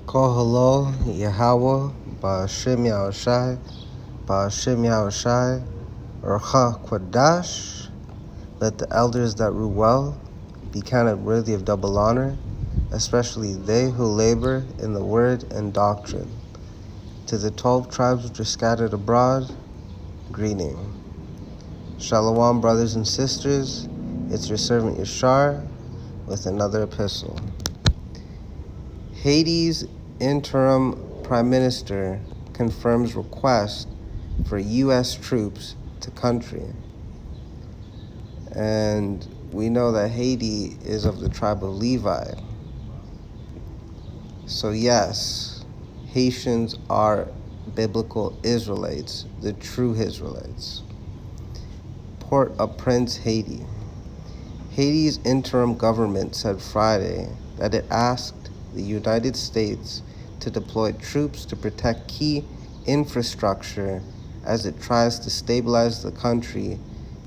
Kohalo, Yahweh, Ba'ashem Yahushai, Ba'ashem Yahushai, Orcha Kwadash. Let the elders that rule well be counted worthy of double honor, especially they who labor in the word and doctrine. To the 12 tribes which are scattered abroad, greeting. Shalom, brothers and sisters. It's your servant Yashar with another epistle. Haiti's interim prime minister confirms request for U.S. troops to country. And we know that Haiti is of the tribe of Levi. So yes, Haitians are biblical Israelites, the true Israelites. Port-au-Prince, Haiti. Haiti's interim government said Friday that it asked the United States to deploy troops to protect key infrastructure as it tries to stabilize the country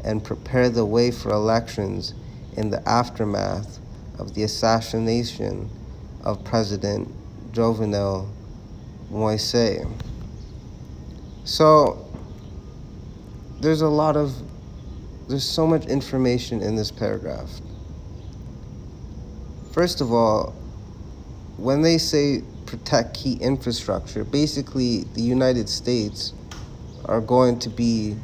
and prepare the way for elections in the aftermath of the assassination of President Jovenel Moise. So there's so much information in this paragraph. First of all, when they say protect key infrastructure, basically the United States are going to be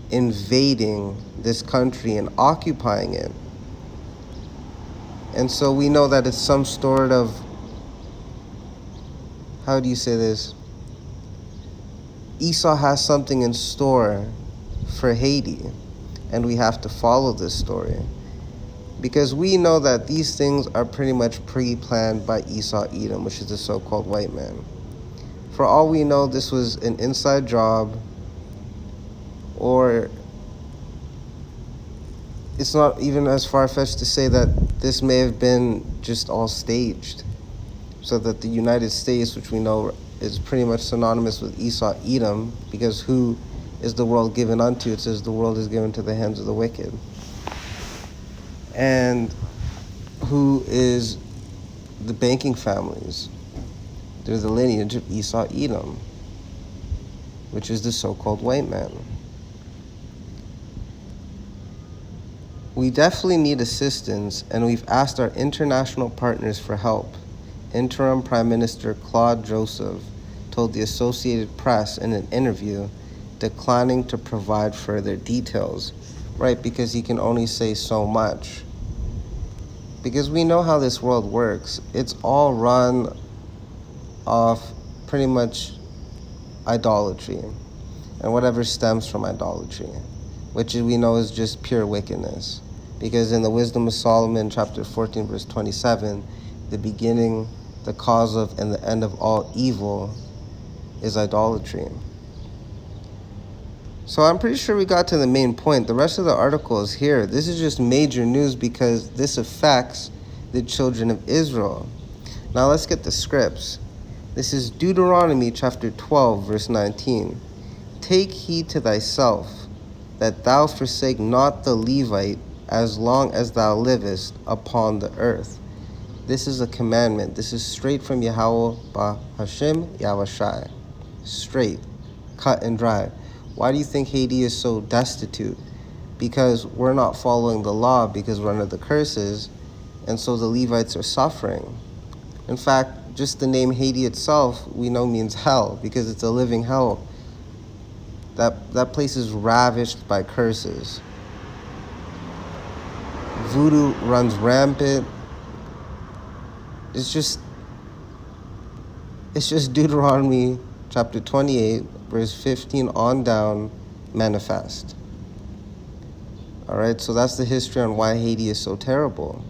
invading this country and occupying it. And so we know that it's some sort of, how do you say this? Esau has something in store for Haiti, and we have to follow this story. Because we know that these things are pretty much pre-planned by Esau Edom, which is the so-called white man. For all we know, this was an inside job, or it's not even as far-fetched to say that this may have been just all staged, so that the United States, which we know is pretty much synonymous with Esau Edom, because who is the world given unto? It says the world is given to the hands of the wicked. And who is the banking families? They're the lineage of Esau Edom, which is the so-called white man. We definitely need assistance, and we've asked our international partners for help. Interim Prime Minister Claude Joseph told the Associated Press in an interview, declining to provide further details, right? Because he can only say so much. Because we know how this world works. It's all run off pretty much idolatry and whatever stems from idolatry, which we know is just pure wickedness. Because in the Wisdom of Solomon, chapter 14, verse 27, the beginning, the cause of, and the end of all evil is idolatry. So I'm pretty sure we got to the main point. The rest of the article is here. This is just major news because this affects the children of Israel. Now let's get the scripts. This is Deuteronomy chapter 12, verse 19. Take heed to thyself, that thou forsake not the Levite as long as thou livest upon the earth. This is a commandment. This is straight from Yahweh Ba'ashem Yahushai. Straight, cut and dry. Why do you think Haiti is so destitute? Because we're not following the law, because we're under the curses, and so the Levites are suffering. In fact, just the name Haiti itself, we know means hell, because it's a living hell. That place is ravished by curses. Voodoo runs rampant. It's just Deuteronomy chapter 28, verse 15 on down, manifest. All right, so that's the history on why Haiti is so terrible.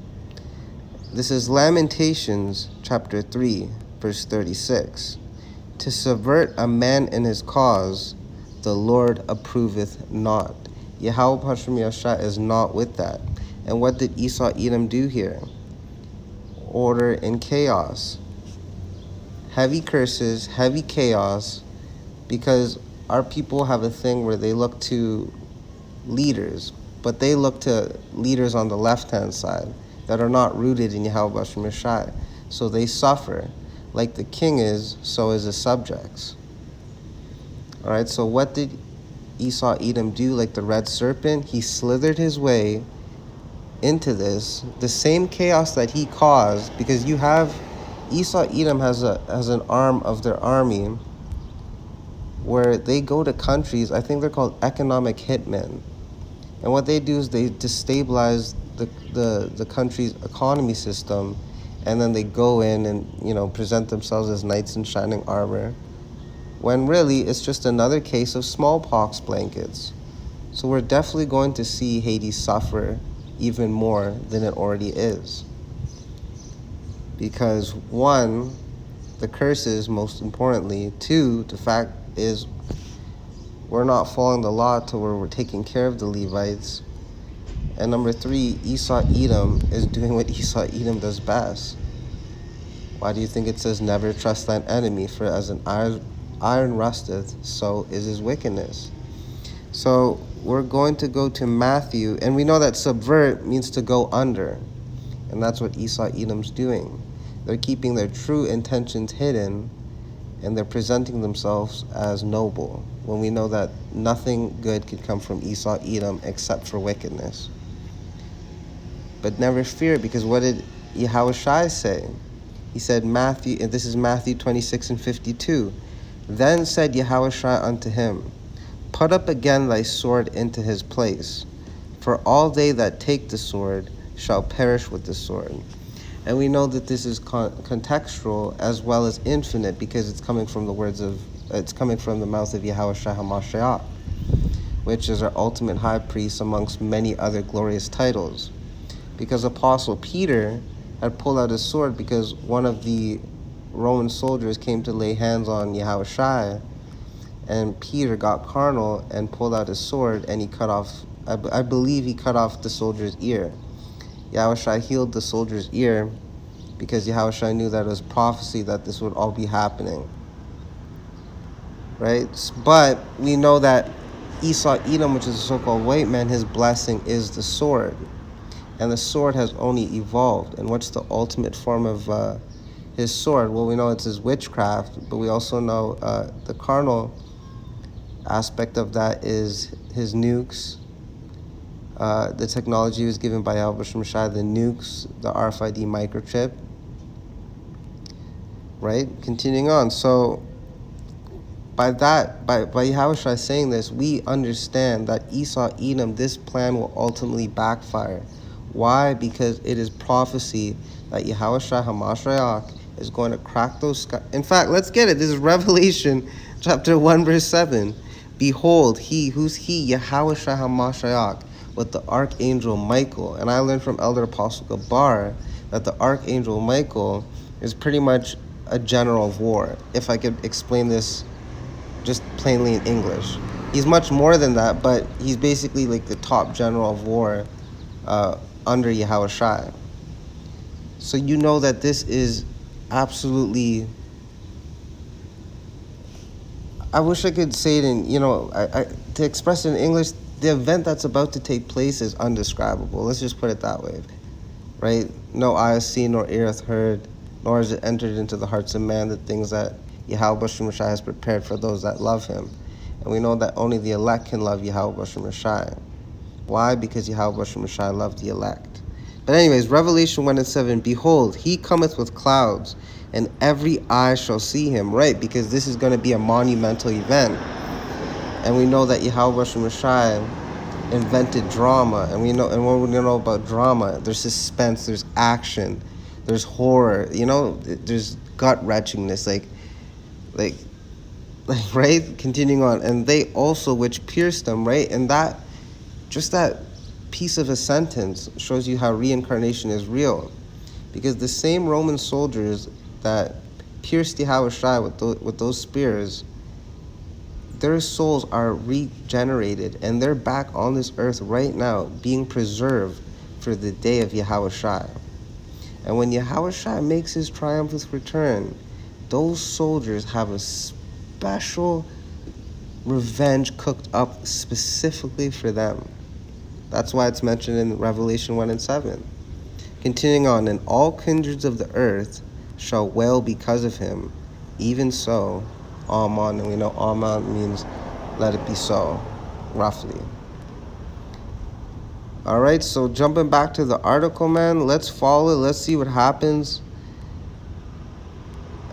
This is Lamentations chapter 3, verse 36. To subvert a man in his cause, the Lord approveth not. Yahweh Hashem Yashah is not with that. And what did Esau Edom do here? Order and chaos. Heavy curses, heavy chaos, because our people have a thing where they look to leaders, but they look to leaders on the left-hand side that are not rooted in Yahweh Bashem Yeshai. So they suffer. like the king is, so is his subjects. All right, so what did Esau Edom do? Like the red serpent, he slithered his way into this, the same chaos that he caused, because you have Esau Edom has an arm of their army where they go to countries, I think they're called economic hitmen. And what they do is they destabilize the country's economy system, and then they go in and present themselves as knights in shining armor, when really it's just another case of smallpox blankets. So we're definitely going to see Haiti suffer even more than it already is. Because one, the curses, most importantly. Two, the fact is we're not following the law to where we're taking care of the Levites. And number three, Esau Edom is doing what Esau Edom does best. Why do you think it says never trust thine enemy, for as an iron rusteth, so is his wickedness? So we're going to go to Matthew, and we know that subvert means to go under, and that's what Esau Edom's doing. They're keeping their true intentions hidden, and they're presenting themselves as noble, when we know that nothing good could come from Esau Edom except for wickedness. But never fear, because what did Yahushua say? He said, Matthew, and this is Matthew 26 and 52. Then said Yahushua unto him, put up again thy sword into his place, for all they that take the sword shall perish with the sword. And we know that this is contextual as well as infinite, because it's coming from the mouth of Yahushua HaMashiach, which is our ultimate high priest amongst many other glorious titles. Because Apostle Peter had pulled out his sword because one of the Roman soldiers came to lay hands on Yahushua, and Peter got carnal and pulled out his sword, and he cut off, I believe he cut off the soldier's ear. Yahushua healed the soldier's ear because Yahushua knew that it was prophecy that this would all be happening. Right? But we know that Esau Edom, which is a so-called white man, his blessing is the sword. And the sword has only evolved. And what's the ultimate form of his sword? Well, we know it's his witchcraft, but we also know the carnal aspect of that is his nukes. The technology was given by Yahweh Shai, the nukes, the RFID microchip. Right? Continuing on. So by Yahweh saying this, we understand that Esau Edom, this plan will ultimately backfire. Why? Because it is prophecy that Yahweh HaMashiach is going to crack those skies. In fact, let's get it. This is Revelation chapter 1, verse 7. Behold, who's he? Yahweh HaMashiach, with the archangel Michael. And I learned from Elder Apostle Gabar that the archangel Michael is pretty much a general of war, if I could explain this just plainly in English. He's much more than that, but he's basically like the top general of war under Yahushua. So you know that this is absolutely, I wish I could say it in, to express it in English, the event that's about to take place is undescribable. Let's just put it that way, right? No eye has seen, nor ear hath heard, nor has it entered into the hearts of man the things that Yahweh Shai has prepared for those that love him. And we know that only the elect can love Yahweh Shai. Why? Because Yahweh Shai loved the elect. But anyways, Revelation 1 and 7, behold, he cometh with clouds, and every eye shall see him. Right, because this is going to be a monumental event. And we know that Yahweh Shai invented drama. And what we know about drama, there's suspense, there's action, there's horror, there's gut-wrenchedness, like, right? Continuing on. And they also which pierced them, right? And that piece of a sentence shows you how reincarnation is real. Because the same Roman soldiers that pierced Yahushua with those spears, their souls are regenerated, and they're back on this earth right now, being preserved for the day of Yahushua. And when Yahushua makes his triumphant return, those soldiers have a special revenge cooked up specifically for them. That's why it's mentioned in Revelation 1 and 7. Continuing on, and all kindreds of the earth shall wail because of him. Even so, Amen. And we know Amen means let it be so, roughly. All right, so jumping back to the article, man, let's follow it. Let's see what happens.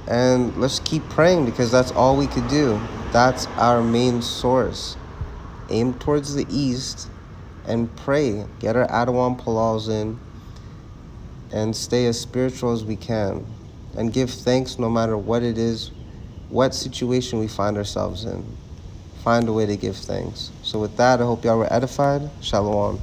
And let's keep praying, because that's all we could do. That's our main source. Aim towards the east and pray. Get our Adawan Palals in and stay as spiritual as we can. And give thanks no matter what it is, what situation we find ourselves in. Find a way to give thanks. So with that, I hope y'all were edified. Shalom.